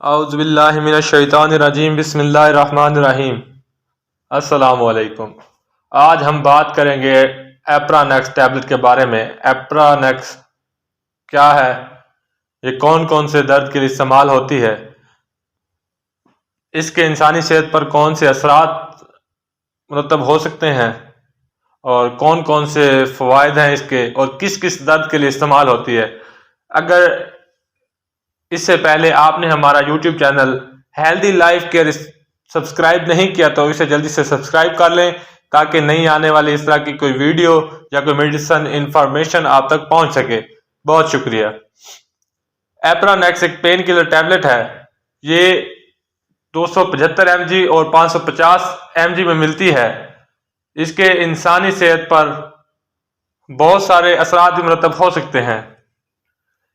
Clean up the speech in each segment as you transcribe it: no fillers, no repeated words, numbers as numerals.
औज़ुबिल्लाहिमिनश्शैतानिर्रजीम बिस्मिल्लाहिर्रहमानिर्रहीम। अस्सलामुअलैकुम। आज हम बात करेंगे एप्रानेक्स टैबलेट के बारे में। एप्रानेक्स क्या है, ये कौन कौन से दर्द के लिए इस्तेमाल होती है, इसके इंसानी सेहत पर कौन से असरात मुरतब हो सकते हैं और कौन कौन से फ़वाइद हैं इसके और किस किस दर्द के लिए इस्तेमाल होती है। अगर इससे पहले आपने हमारा YouTube channel healthy life care subscribe नहीं किया तो इसे जल्दी से सब्सक्राइब कर लें, ताकि नई आने वाली इस तरह की कोई वीडियो या कोई मेडिसिन इंफॉर्मेशन आप तक पहुंच सके। बहुत शुक्रिया। एप्रानेक्स एक पेन किलर टैबलेट है। ये 275 mg और 550 mg में मिलती है। इसके इंसानी सेहत पर बहुत सारे असरात भी मुरतब हो सकते हैं।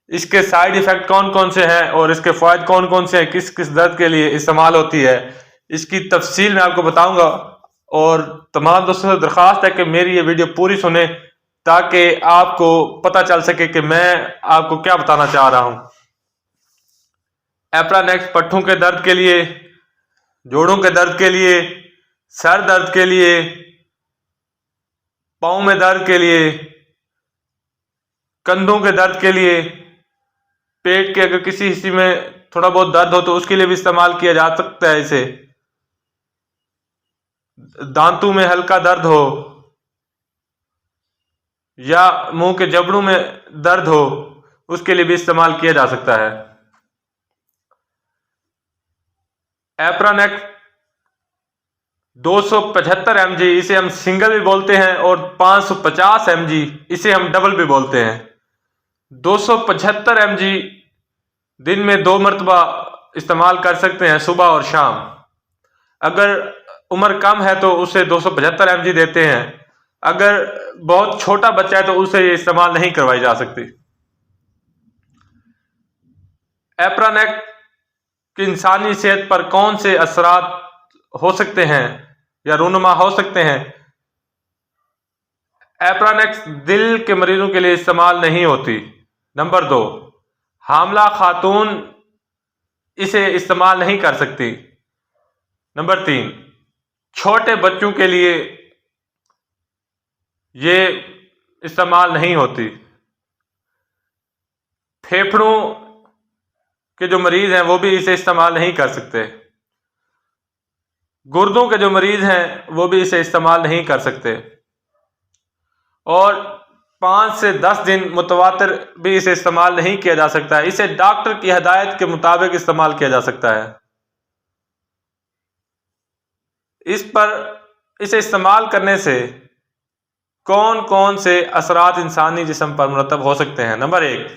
इसके साइड इफ़ेक्ट कौन कौन से हैं और इसके फ़ायदे कौन कौन से हैं, किस किस दर्द के लिए इस्तेमाल होती है, इसकी तफसील मैं आपको बताऊंगा। और तमाम दोस्तों से दरख्वास्त है कि मेरी ये वीडियो पूरी सुने, ताकि आपको पता चल सके कि मैं आपको क्या बताना चाह रहा हूँ। एप्रानेक्स पट्ठों के दर्द के लिए, जोड़ों के दर्द के लिए, सर दर्द के लिए, पाँव में दर्द के लिए, कंधों के दर्द के लिए, पेट के अगर किसी हिस्से में थोड़ा बहुत दर्द हो तो उसके लिए भी इस्तेमाल किया जा सकता है इसे। दांतों में हल्का दर्द हो या मुंह के जबड़ों में दर्द हो, उसके लिए भी इस्तेमाल किया जा सकता है। एप्रानेक्स 275 mg, इसे हम सिंगल भी बोलते हैं, और 550 mg, इसे हम डबल भी बोलते हैं। 275 mg दिन में 2 मरतबा इस्तेमाल कर सकते हैं, सुबह और शाम। अगर उम्र कम है तो उसे 275 mg देते हैं। अगर बहुत छोटा बच्चा है तो उसे ये इस्तेमाल नहीं करवाई जा सकती। एप्रानेक्स की इंसानी सेहत पर कौन से असरात हो सकते हैं या रूनुमा हो सकते हैं। एप्रानेक्स दिल के मरीजों के लिए इस्तेमाल नहीं होती। नंबर 2, हामला खातून इसे इस्तेमाल नहीं कर सकती। नंबर 3, छोटे बच्चों के लिए ये इस्तेमाल नहीं होती। फेफड़ों के जो मरीज हैं वो भी इसे इस्तेमाल नहीं कर सकते। गुर्दों के जो मरीज हैं वो भी इसे इस्तेमाल नहीं कर सकते। और 5 से 10 दिन मुतवातिर भी इसे इस्तेमाल नहीं किया जा सकता है। इसे डॉक्टर की हिदायत के मुताबिक इस्तेमाल किया जा सकता है। इसे इस्तेमाल करने से कौन कौन से असरात इंसानी जिस्म पर मुरतब हो सकते हैं। नंबर 1,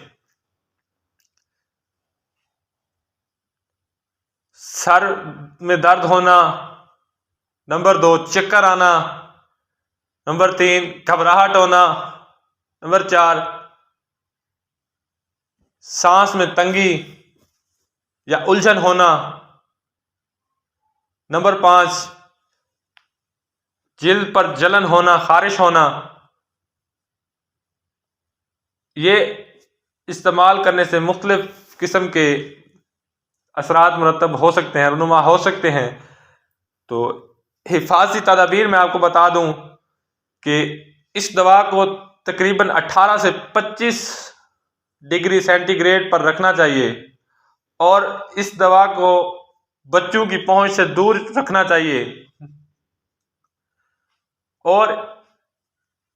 सर में दर्द होना। नंबर 2, चक्कर आना। नंबर 3, घबराहट होना। नंबर 4, सांस में तंगी या उलझन होना। नंबर 5, जिल्द पर जलन होना, खारिश होना। ये इस्तेमाल करने से मुख्तलिफ किस्म के असरात मुरतब हो सकते हैं, रुनुमा हो सकते हैं। तो हिफाजती तदाबीर मैं आपको बता दूं कि इस दवा को तकरीबन 18 से 25 डिग्री सेंटीग्रेड पर रखना चाहिए, और इस दवा को बच्चों की पहुंच से दूर रखना चाहिए, और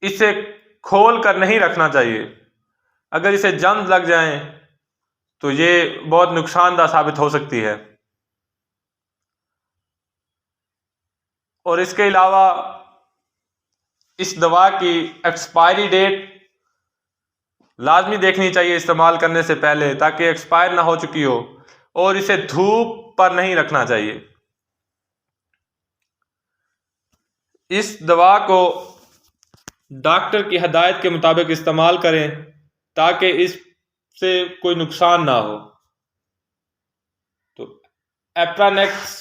इसे खोल कर नहीं रखना चाहिए। अगर इसे जंग लग जाए तो ये बहुत नुकसानदायक साबित हो सकती है। और इसके अलावा इस दवा की एक्सपायरी डेट लाजमी देखनी चाहिए इस्तेमाल करने से पहले, ताकि एक्सपायर ना हो चुकी हो। और इसे धूप पर नहीं रखना चाहिए। इस दवा को डॉक्टर की हिदायत के मुताबिक इस्तेमाल करें, ताकि इससे कोई नुकसान ना हो। तो एप्रानेक्स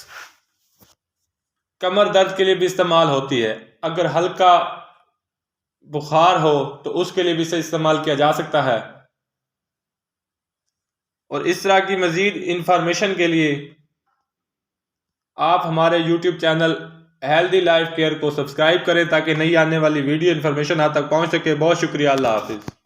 कमर दर्द के लिए भी इस्तेमाल होती है। अगर हल्का बुखार हो तो उसके लिए भी इसे इस्तेमाल किया जा सकता है। और इस तरह की मज़ीद इंफॉर्मेशन के लिए आप हमारे YouTube channel healthy life care को सब्सक्राइब करें ताकि नई आने वाली वीडियो इन्फॉर्मेशन आप तक पहुंच सके। बहुत शुक्रिया। अल्लाह हाफिज़।